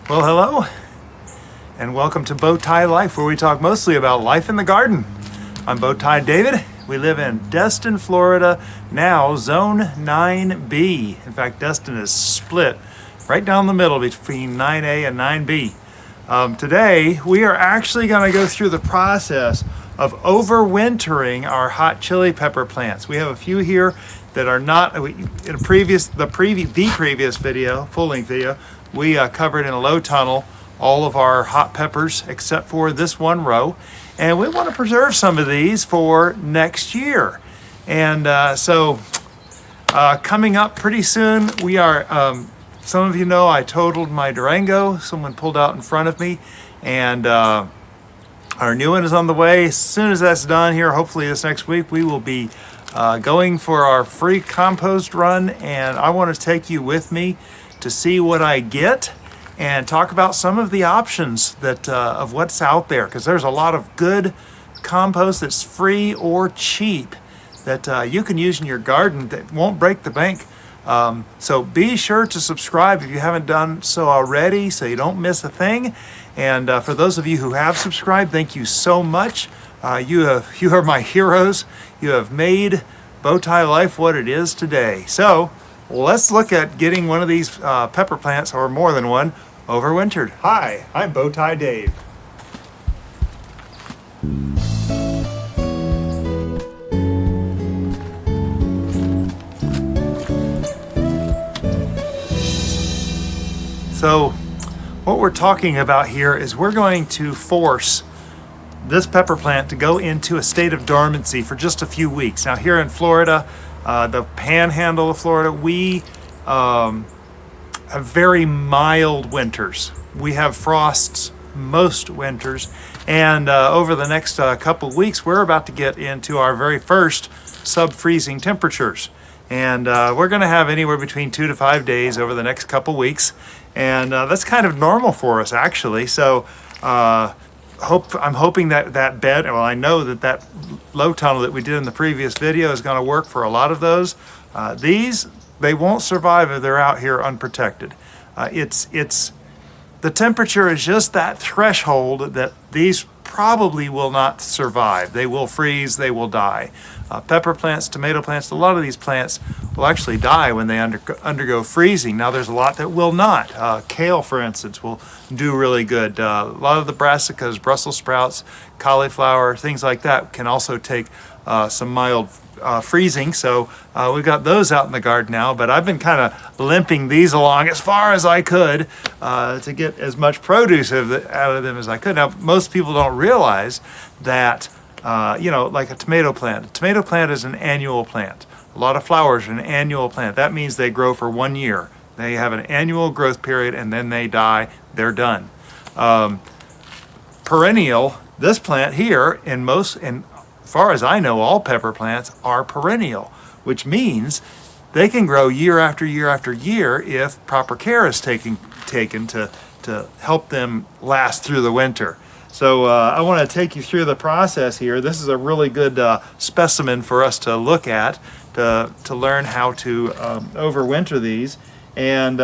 Well, hello, and welcome to Bowtie Life, where we talk mostly about life in the garden. I'm Bowtie David. We live in Destin, Florida, now Zone 9B. In fact, Destin is split right down the middle between 9A and 9B. Today, we are actually going to go through the process of overwintering our hot chili pepper plants. We have a few here that are not, in the previous video, full-length video, we covered in a low tunnel all of our hot peppers except for this one row, and we want to preserve some of these for next year. And coming up pretty soon, we are, some of you know I totaled my Durango. Someone pulled out in front of me, and our new one is on the way. As soon as that's done here, hopefully this next week, we will be going for our free compost run, and I want to take you with me to see what I get and talk about some of the options that of what's out there, because there's a lot of good compost that's free or cheap that you can use in your garden that won't break the bank. So be sure to subscribe if you haven't done so already, so you don't miss a thing. And for those of you who have subscribed, thank you so much. You are my heroes. You have made Bowtie Life what it is today. So let's look at getting one of these pepper plants, or more than one, overwintered. Hi, I'm Bowtie Dave. So what we're talking about here is we're going to force this pepper plant to go into a state of dormancy for just a few weeks. Now here in Florida, the panhandle of Florida, we have very mild winters. We have frosts most winters, and over the next couple of weeks, we're about to get into our very first sub-freezing temperatures. And we're going to have anywhere between 2 to 5 days over the next couple weeks, and that's kind of normal for us, actually. So I'm hoping that bed, well, I know that low tunnel that we did in the previous video is going to work for a lot of those. These, they won't survive if they're out here unprotected. The temperature is just that threshold that these probably will not survive. They will freeze, they will die. Pepper plants, tomato plants, a lot of these plants will actually die when they undergo freezing. Now there's a lot that will not. Kale, for instance, will do really good. A lot of the brassicas, Brussels sprouts, cauliflower, things like that can also take some mild freezing. So we've got those out in the garden now, but I've been kind of limping these along as far as I could to get as much produce out of them as I could. Now, most people don't realize that, like a tomato plant. A tomato plant is an annual plant. A lot of flowers are an annual plant. That means they grow for 1 year. They have an annual growth period, and then they die. They're done. Perennial, this plant here, as far as I know, all pepper plants are perennial, which means they can grow year after year after year if proper care is taken to help them last through the winter. So I want to take you through the process here. This is a really good specimen for us to look at to learn how to overwinter these. And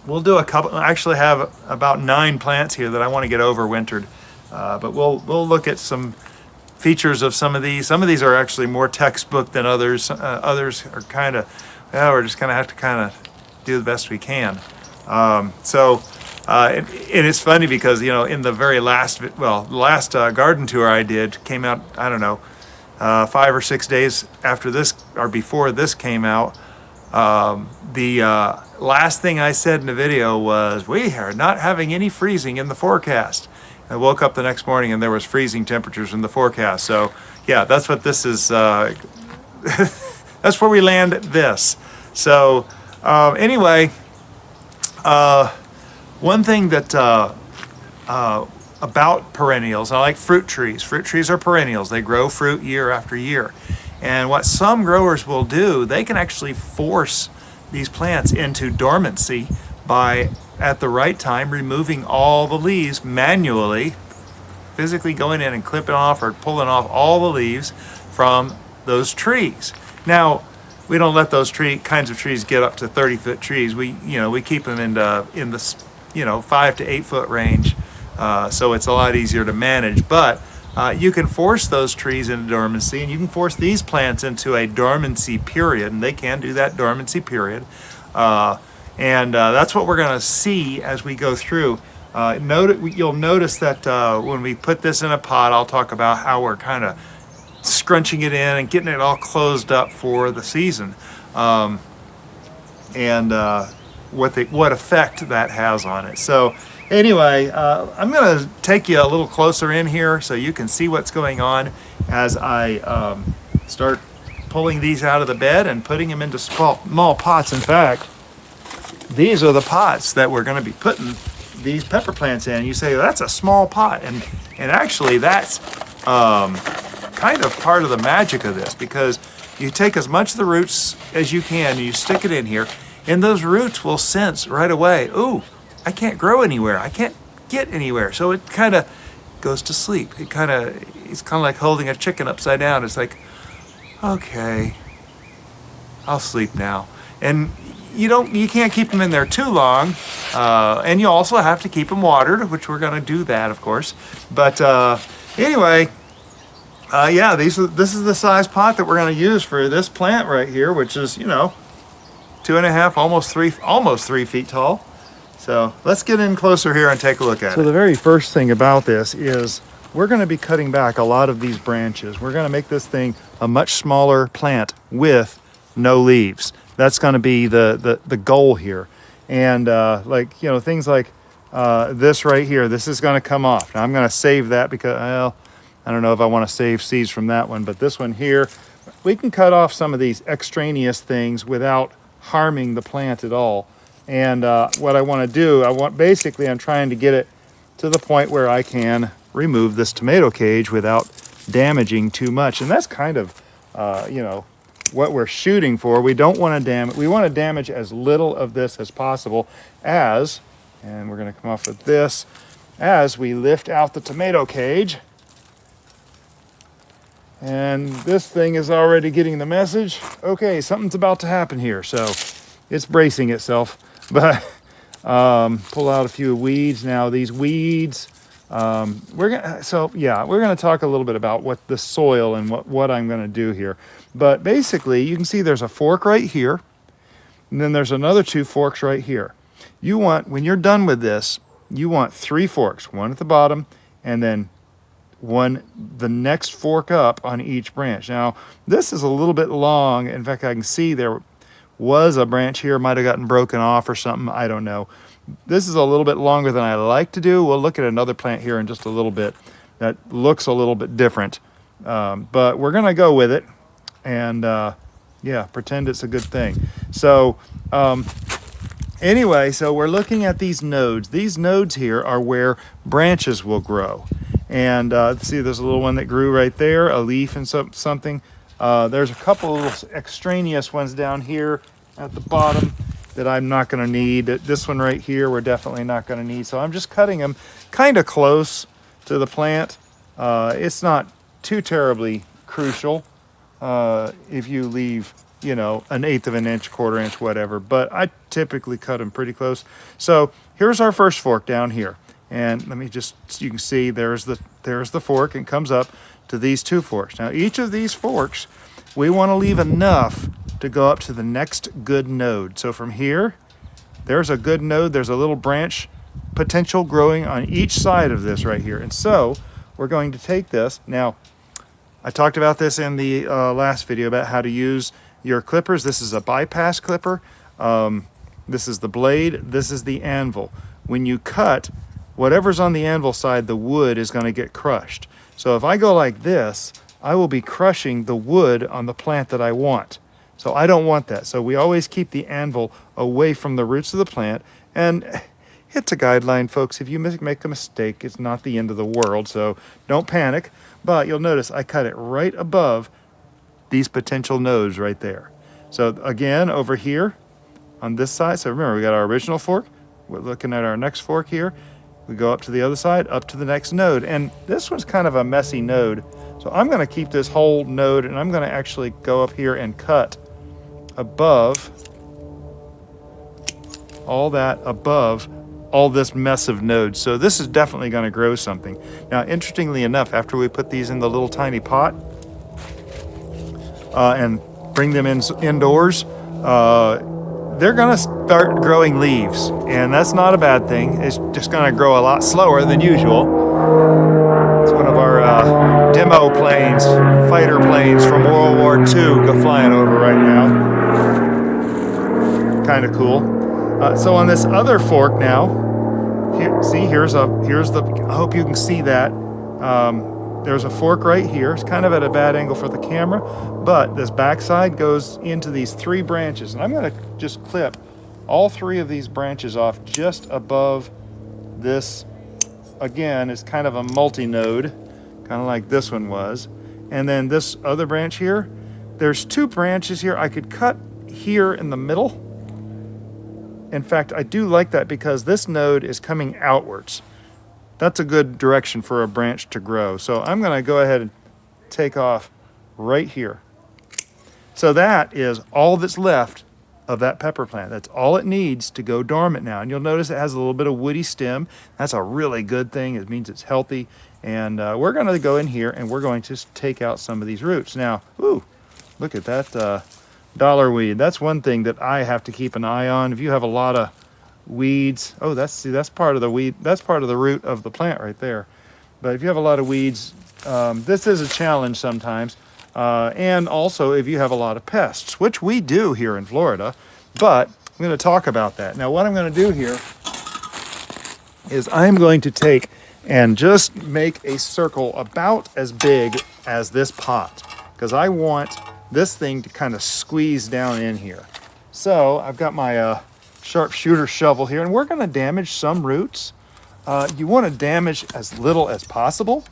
we'll do a couple. I actually have about 9 plants here that I want to get overwintered, but we'll look at some features of some of these. Some of these are actually more textbook than others. Others are kind of, we're just going to have to kind of do the best we can. And it's funny because, in the very last garden tour I did came out, I don't know, 5 or 6 days after this or before this came out. The last thing I said in the video was, we are not having any freezing in the forecast. I woke up the next morning and there was freezing temperatures in the forecast. So yeah, that's what this is. That's where we land this. So anyway, one thing that about perennials, I like fruit trees. Fruit trees are perennials. They grow fruit year after year. And what some growers will do, they can actually force these plants into dormancy by, at the right time, removing all the leaves manually, physically going in and clipping off or pulling off all the leaves from those trees. Now, we don't let those kinds of trees get up to 30-foot trees. We keep them in the 5 to 8 foot range. So it's a lot easier to manage. But you can force those trees into dormancy, and you can force these plants into a dormancy period, and they can do that dormancy period. And that's what we're going to see as we go through. You'll notice that when we put this in a pot, I'll talk about how we're kind of scrunching it in and getting it all closed up for the season, and what effect that has on it. So anyway, I'm going to take you a little closer in here so you can see what's going on as I start pulling these out of the bed and putting them into small pots. In fact, these are the pots that we're going to be putting these pepper plants in. You say, well, that's a small pot, and actually that's kind of part of the magic of this, because you take as much of the roots as you can and you stick it in here, and those roots will sense right away, ooh, I can't grow anywhere, I can't get anywhere. So it kind of goes to sleep. It's kind of like holding a chicken upside down. It's like, okay, I'll sleep now. And you can't keep them in there too long, and you also have to keep them watered, which we're going to do that, of course. But anyway, yeah, this is the size pot that we're going to use for this plant right here, which is 2.5, almost 3 feet tall. So let's get in closer here and take a look at it. So the very first thing about this is we're going to be cutting back a lot of these branches. We're going to make this thing a much smaller plant with no leaves. That's going to be the goal here. And things like this right here, this is going to come off. Now I'm going to save that because, well, I don't know if I want to save seeds from that one, but this one here, we can cut off some of these extraneous things without harming the plant at all. And what I want to do, I'm trying to get it to the point where I can remove this tomato cage without damaging too much. And that's kind of, what we're shooting for. We don't want to damage. We want to damage as little of this as possible and we're going to come off with this, as we lift out the tomato cage. And this thing is already getting the message. Okay, something's about to happen here. So it's bracing itself. But pull out a few weeds. Now these weeds, we're going to talk a little bit about what the soil and what I'm going to do here. But basically, you can see there's a fork right here, and then there's another 2 forks right here. When you're done with this, you want 3 forks, one at the bottom, and then the next fork up on each branch. Now, this is a little bit long. In fact, I can see there was a branch here, might have gotten broken off or something, I don't know. This is a little bit longer than I like to do. We'll look at another plant here in just a little bit that looks a little bit different. But we're going to go with it and, pretend it's a good thing. So, anyway, so we're looking at these nodes. These nodes here are where branches will grow. And see, there's a little one that grew right there, a leaf and something. There's a couple of little extraneous ones down here at the bottom that I'm not going to need. This one right here, we're definitely not going to need. So I'm just cutting them kind of close to the plant. It's not too terribly crucial if you leave, 1/8 of an inch, 1/4 inch, whatever. But I typically cut them pretty close. So here's our first fork down here. And let me so you can see there's the fork, and comes up to these 2 forks. Now each of these forks, we want to leave enough to go up to the next good node. So from here, there's a good node. There's a little branch potential growing on each side of this right here. And so we're going to take this. Now, I talked about this in the last video about how to use your clippers. This is a bypass clipper. This is the blade. This is the anvil. When you cut, whatever's on the anvil side, the wood is going to get crushed. So if I go like this, I will be crushing the wood on the plant that I want. So I don't want that. So we always keep the anvil away from the roots of the plant. And it's a guideline, folks. If you make a mistake, it's not the end of the world. So don't panic. But you'll notice I cut it right above these potential nodes right there. So again, over here on this side. So remember, we got our original fork. We're looking at our next fork here. We go up to the other side, up to the next node. And this one's kind of a messy node. So I'm going to keep this whole node, and I'm going to actually go up here and cut above, all that above all this mess of nodes. So this is definitely going to grow something. Now, interestingly enough, after we put these in the little tiny pot and bring them indoors, they're going to start growing leaves, and that's not a bad thing. It's just going to grow a lot slower than usual. It's one of our demo planes, fighter planes from World War II, go flying over right now. Kind of cool. So on this other fork now, here's the. I hope you can see that. There's a fork right here. It's kind of at a bad angle for the camera, but this backside goes into these 3 branches, and I'm going to just clip all 3 of these branches off just above this. Again, it's kind of a multi-node, kind of like this one was. And then this other branch here, there's 2 branches here. I could cut here in the middle. In fact, I do like that because this node is coming outwards. That's a good direction for a branch to grow. So I'm going to go ahead and take off right here. So that is all that's left of that pepper plant. That's all it needs to go dormant now. And you'll notice it has a little bit of woody stem. That's a really good thing. It means it's healthy. And we're going to go in here and we're going to take out some of these roots. Now, ooh, look at that dollar weed. That's one thing that I have to keep an eye on. If you have a lot of weeds, oh, that's part of the weed. That's part of the root of the plant right there. But if you have a lot of weeds, this is a challenge sometimes. And also if you have a lot of pests, which we do here in Florida. But I'm going to talk about that. Now, what I'm going to do here is I'm going to take and just make a circle about as big as this pot, because I want this thing to kind of squeeze down in here. So I've got my sharpshooter shovel here, and we're going to damage some roots. You want to damage as little as possible,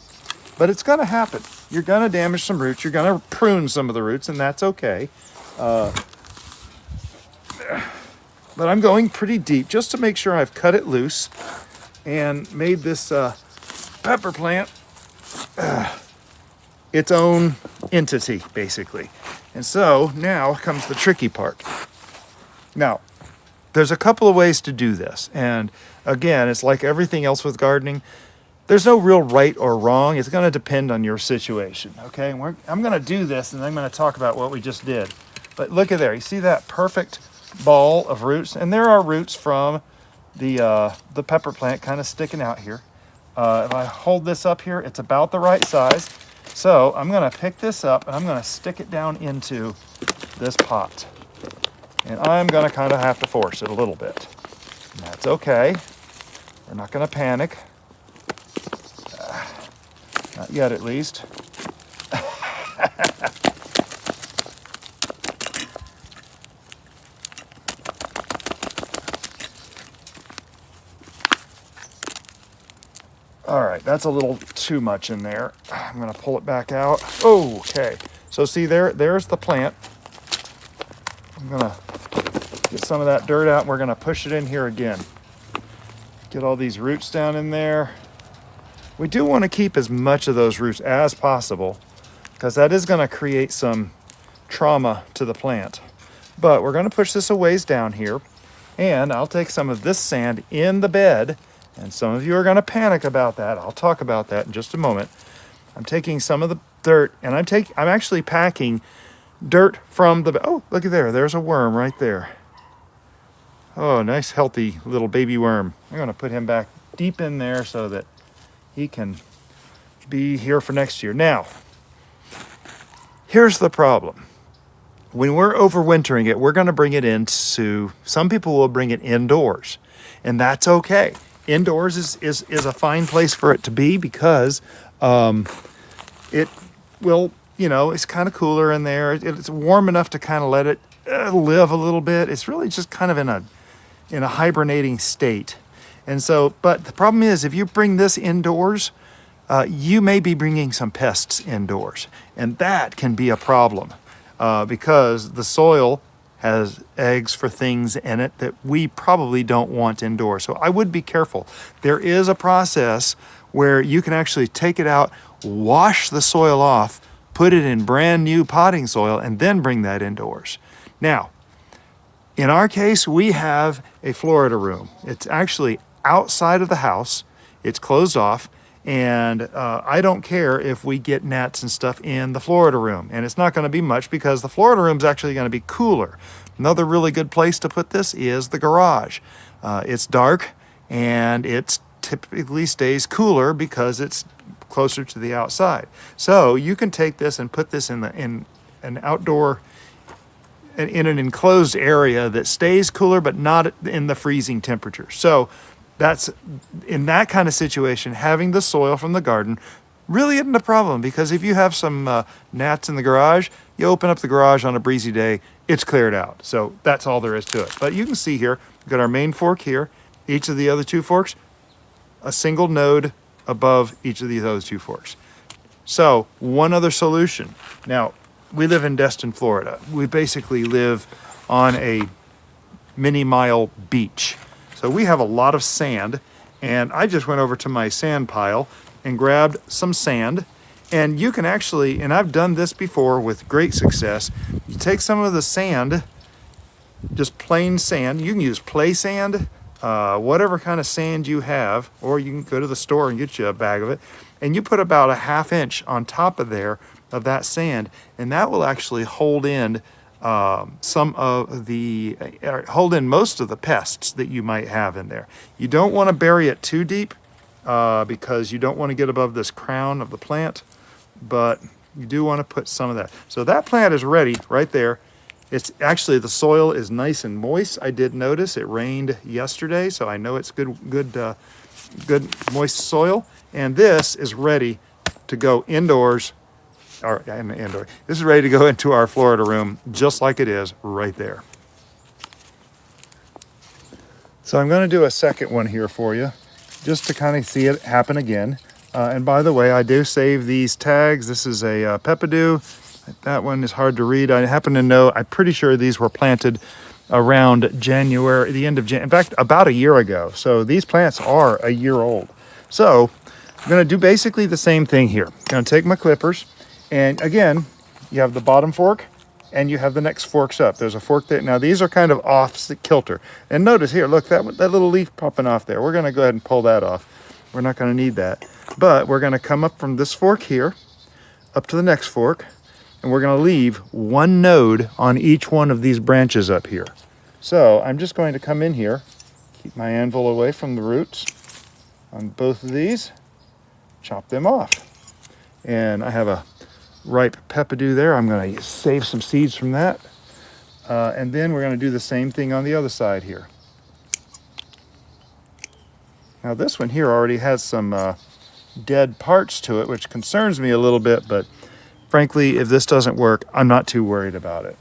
but it's going to happen. You're going to damage some roots. You're going to prune some of the roots, and that's okay. But I'm going pretty deep just to make sure I've cut it loose and made this pepper plant its own entity, basically. And so now comes the tricky part. Now, there's a couple of ways to do this. And again, it's like everything else with gardening. There's no real right or wrong. It's going to depend on your situation, okay? I'm going to do this, and I'm going to talk about what we just did. But look at there. You see that perfect ball of roots? And there are roots from the pepper plant kind of sticking out here. If I hold this up here, it's about the right size. So I'm going to pick this up, and I'm going to stick it down into this pot. And I'm going to kind of have to force it a little bit. And that's okay. We're not going to panic. Not yet, at least. All right, that's a little too much in there. I'm going to pull it back out. Oh, okay. So see there's the plant. I'm going to get some of that dirt out, and we're going to push it in here again. Get all these roots down in there. We do want to keep as much of those roots as possible, because that is going to create some trauma to the plant. But we're going to push this a ways down here, and I'll take some of this sand in the bed, and some of you are going to panic about that. I'll talk about that in just a moment. I'm taking some of the dirt, and I'm actually packing dirt from the, oh, look at there. There's a worm right there. Oh, nice healthy little baby worm. I'm going to put him back deep in there so that he can be here for next year. Now, here's the problem. When we're overwintering it, we're going to bring it into, some people will bring it indoors, and that's okay. Indoors is a fine place for it to be, because it will, it's kind of cooler in there. It's warm enough to kind of let it live a little bit. It's really just kind of in a hibernating state. And so, but the problem is, if you bring this indoors, you may be bringing some pests indoors, and that can be a problem because the soil has eggs for things in it that we probably don't want indoors. So I would be careful. There is a process where you can actually take it out, wash the soil off, put it in brand new potting soil, and then bring that indoors. Now, in our case, we have a Florida room. It's actually outside of the house. It's closed off. And I don't care if we get gnats and stuff in the Florida room. And it's not going to be much because the Florida room is actually going to be cooler. Another really good place to put this is the garage. It's dark and it typically stays cooler because it's closer to the outside. So you can take this and put this in an outdoor, in an enclosed area that stays cooler but not in the freezing temperature. So that's, in that kind of situation, having the soil from the garden really isn't a problem, because if you have some gnats in the garage, you open up the garage on a breezy day, it's cleared out. So that's all there is to it. But you can see here, we've got our main fork here, each of the other two forks, a single node above each of these other two forks. So one other solution. Now, we live in Destin, Florida. We basically live on a mini-mile beach. So we have a lot of sand, and I just went over to my sand pile and grabbed some sand. And you can actually, and I've done this before with great success, you take some of the sand, just plain sand, you can use play sand, whatever kind of sand you have, or you can go to the store and get you a bag of it, and you put about a 1/2 inch on top of there of that sand, and that will actually hold in hold in most of the pests that you might have in there. You don't want to bury it too deep because you don't want to get above this crown of the plant, but you do want to put some of that. So that plant is ready right there. It's actually, the soil is nice and moist. I did notice it rained yesterday, so I know it's good moist soil. And this is ready to go indoors. This is ready to go into our Florida room just like it is right there. So I'm going to do a second one here for you just to kind of see it happen again. And by the way, I do save these tags. This is a peppadew. That one is hard to read. I happen to know, I'm pretty sure these were planted around January, the end of January, in fact, about a year ago. So these plants are a year old. So I'm going to do basically the same thing here. I'm going to take my clippers. And again, you have the bottom fork and you have the next forks up. There's a fork there. Now these are kind of off kilter. And notice here, look, that little leaf popping off there. We're going to go ahead and pull that off. We're not going to need that. But we're going to come up from this fork here, up to the next fork, and we're going to leave one node on each one of these branches up here. So I'm just going to come in here, keep my anvil away from the roots on both of these, chop them off. And I have a ripe peppadew there. I'm going to save some seeds from that. And then we're going to do the same thing on the other side here. Now this one here already has some dead parts to it, which concerns me a little bit, but frankly, if this doesn't work, I'm not too worried about it.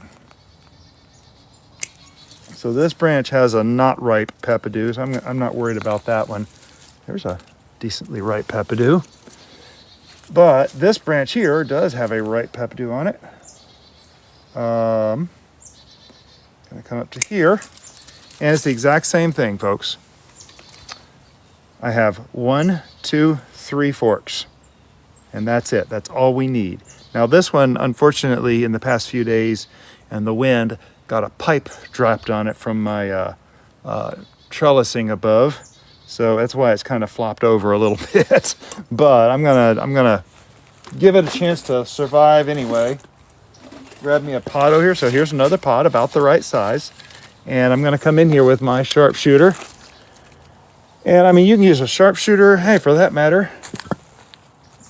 So this branch has a not ripe peppadew, so I'm not worried about that one. There's a decently ripe peppadew. But this branch here does have a ripe peppadew on it. Gonna come up to here, and it's the exact same thing, folks. I have 1, 2, 3 forks, and that's it. That's all we need. Now this one, unfortunately, in the past few days, and the wind got a pipe dropped on it from my trellising above. So that's why it's kind of flopped over a little bit. But I'm gonna give it a chance to survive anyway. Grab me a pot over here. So here's another pot about the right size. And I'm gonna come in here with my sharpshooter. And I mean, you can use a sharpshooter, hey, for that matter.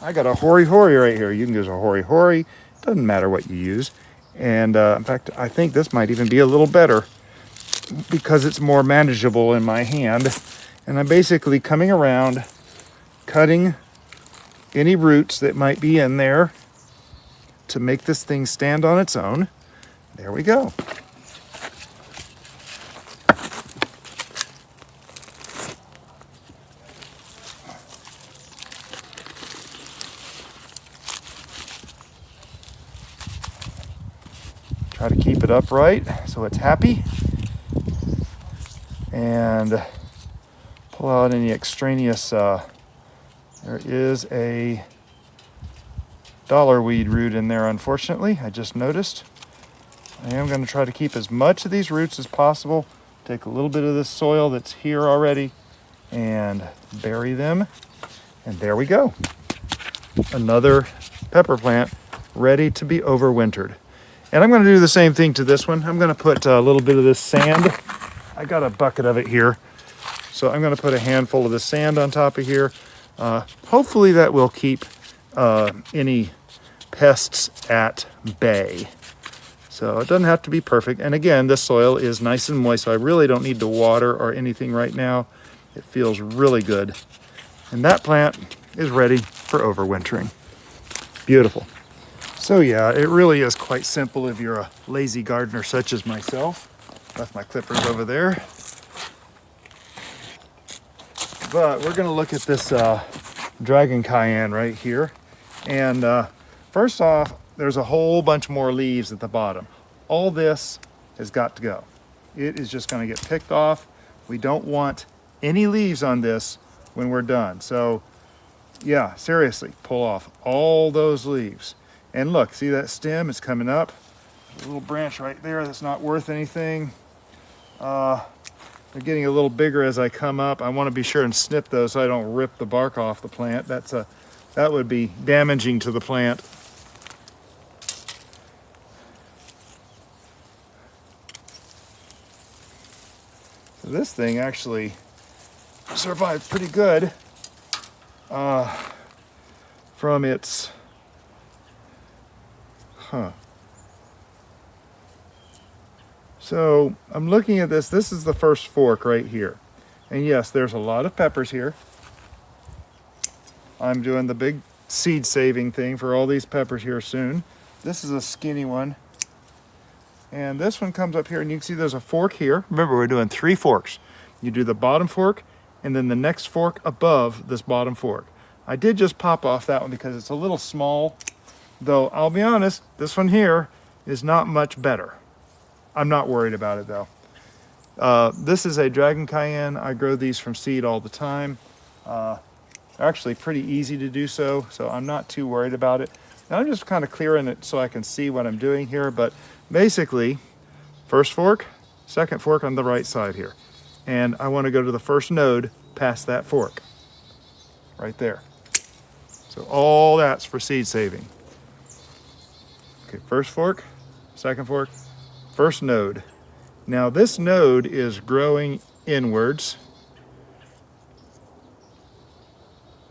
I got a hori-hori right here. You can use a hori-hori. Doesn't matter what you use. And in fact, I think this might even be a little better because it's more manageable in my hand. And I'm basically coming around, cutting any roots that might be in there to make this thing stand on its own. There we go. Try to keep it upright so it's happy. And pull out any extraneous, there is a dollarweed root in there, unfortunately. I just noticed. I am going to try to keep as much of these roots as possible. Take a little bit of this soil that's here already and bury them. And there we go. Another pepper plant ready to be overwintered. And I'm going to do the same thing to this one. I'm going to put a little bit of this sand. I got a bucket of it here. So I'm going to put a handful of the sand on top of here. Hopefully that will keep any pests at bay. So it doesn't have to be perfect. And again, this soil is nice and moist, so I really don't need to water or anything right now. It feels really good. And that plant is ready for overwintering. Beautiful. So yeah, it really is quite simple if you're a lazy gardener such as myself. Left my clippers over there. But we're gonna look at this dragon cayenne right here. And first off, there's a whole bunch more leaves at the bottom. All this has got to go. It is just gonna get picked off. We don't want any leaves on this when we're done. So yeah, seriously, pull off all those leaves. And look, see that stem is coming up. There's a little branch right there that's not worth anything. They're getting a little bigger as I come up. I want to be sure and snip those so I don't rip the bark off the plant. That would be damaging to the plant. So this thing actually survived pretty good from its So I'm looking at this. This is the first fork right here. And yes, there's a lot of peppers here. I'm doing the big seed saving thing for all these peppers here soon. This is a skinny one. And this one comes up here and you can see there's a fork here. Remember, we're doing 3 forks. You do the bottom fork and then the next fork above this bottom fork. I did just pop off that one because it's a little small, though I'll be honest, this one here is not much better. I'm not worried about it though. This is a dragon cayenne. I grow these from seed all the time. They're actually pretty easy to do so I'm not too worried about it. Now I'm just kind of clearing it so I can see what I'm doing here, but basically, first fork, second fork on the right side here. And I want to go to the first node past that fork, right there. So all that's for seed saving. Okay, first fork, second fork, first node. Now this node is growing inwards.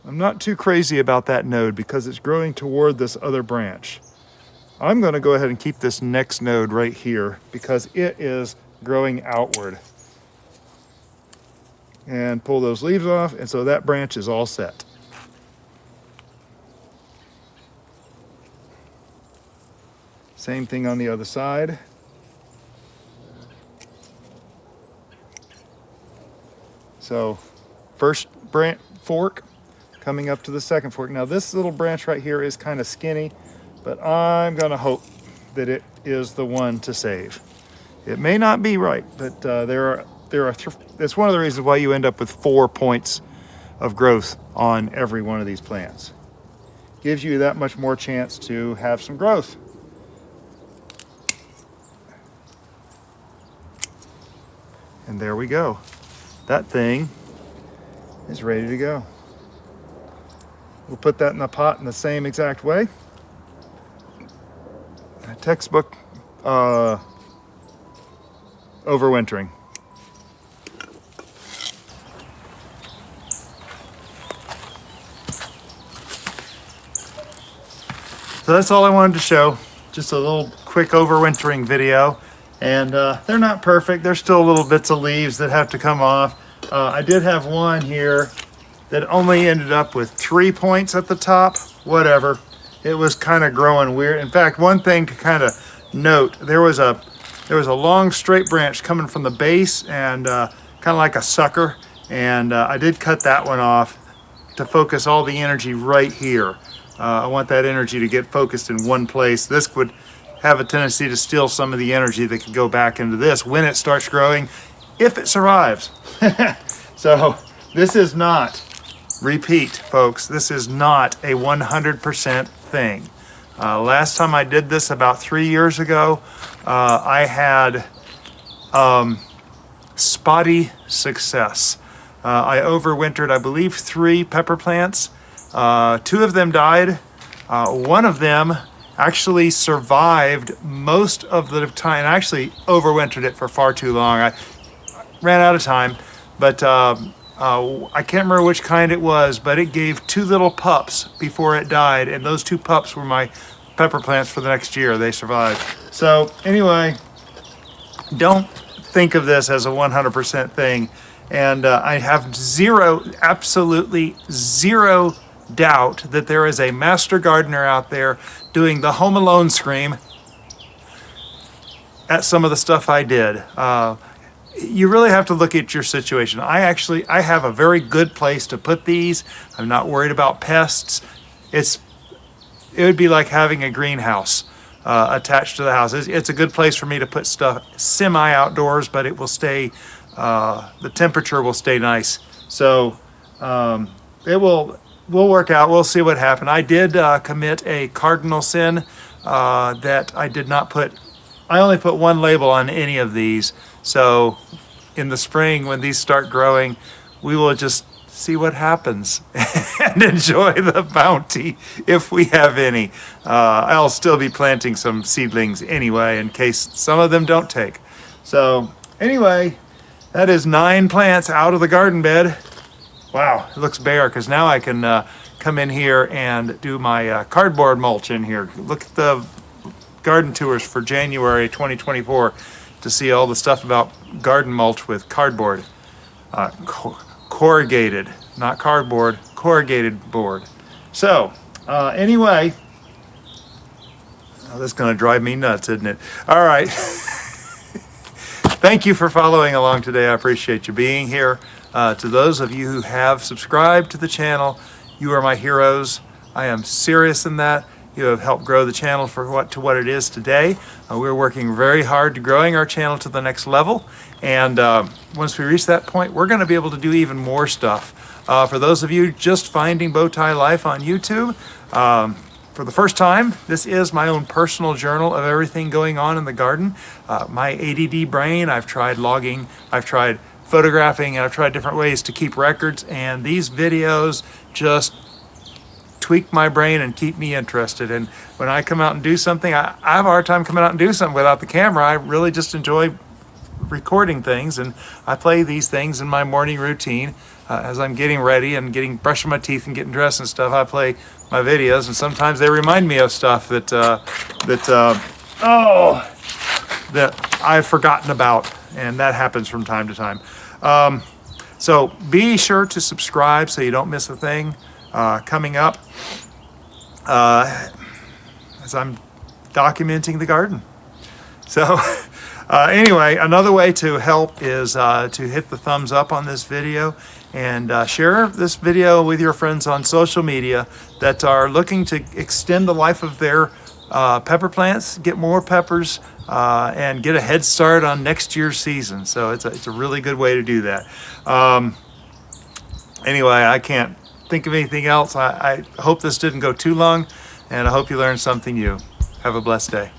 I'm not too crazy about that node because it's growing toward this other branch. I'm going to go ahead and keep this next node right here because it is growing outward. And pull those leaves off, and so that branch is all set. Same thing on the other side. So first branch fork coming up to the second fork. Now this little branch right here is kind of skinny, but I'm going to hope that it is the one to save. It may not be right, but it's one of the reasons why you end up with 4 points of growth on every one of these plants. Gives you that much more chance to have some growth. And there we go. That thing is ready to go. We'll put that in the pot in the same exact way. Textbook overwintering. So that's all I wanted to show. Just a little quick overwintering video. And they're not perfect. There's still little bits of leaves that have to come off. I did have one here that only ended up with 3 points at the top. Whatever. It was kind of growing weird. In fact, one thing to kind of note, there was a long straight branch coming from the base and kind of like a sucker. And I did cut that one off to focus all the energy right here. I want that energy to get focused in one place. This would have a tendency to steal some of the energy that could go back into this when it starts growing, if it survives. So this is not, repeat folks, this is not a 100% thing. Last time I did this about 3 years ago, I had spotty success. I overwintered, I believe, 3 pepper plants. 2 of them died. One of them actually survived most of the time. I actually overwintered it for far too long. I ran out of time, but I can't remember which kind it was, but it gave 2 little pups before it died, and those 2 pups were my pepper plants for the next year. They survived. So anyway, don't think of this as a 100% thing. And I have absolutely zero doubt that there is a master gardener out there doing the Home Alone scream at some of the stuff I did. You really have to look at your situation. I have a very good place to put these. I'm not worried about pests. It would be like having a greenhouse attached to the house. It's a good place for me to put stuff semi-outdoors, but it will stay, the temperature will stay nice. So we'll work out. We'll see what happens. I did commit a cardinal sin that I only put 1 label on any of these. So in the spring, when these start growing, we will just see what happens and enjoy the bounty if we have any. I'll still be planting some seedlings anyway in case some of them don't take. So anyway, that is 9 plants out of the garden bed. Wow, it looks bare because now I can come in here and do my cardboard mulch in here. Look at the garden tours for January 2024 to see all the stuff about garden mulch with cardboard. Corrugated, not cardboard, corrugated board. So, anyway, this is going to drive me nuts, isn't it? All right. Thank you for following along today. I appreciate you being here. To those of you who have subscribed to the channel, you are my heroes. I am serious in that. You have helped grow the channel to what it is today. We're working very hard to growing our channel to the next level. And once we reach that point, we're going to be able to do even more stuff. For those of you just finding Bowtie Life on YouTube, for the first time, this is my own personal journal of everything going on in the garden. My ADD brain, I've tried logging, I've tried photographing, and I've tried different ways to keep records. And these videos just tweak my brain and keep me interested. And when I come out and do something, I have a hard time coming out and do something without the camera. I really just enjoy recording things, and I play these things in my morning routine as I'm getting ready and brushing my teeth and getting dressed and stuff. I play my videos, and sometimes they remind me of stuff that I've forgotten about, and that happens from time to time. So be sure to subscribe so you don't miss a thing coming up as I'm documenting the garden. So anyway, another way to help is to hit the thumbs up on this video and share this video with your friends on social media that are looking to extend the life of their pepper plants, get more peppers, and get a head start on next year's season. So it's a really good way to do that. Anyway, I can't think of anything else. I hope this didn't go too long, and I hope you learned something new. Have a blessed day.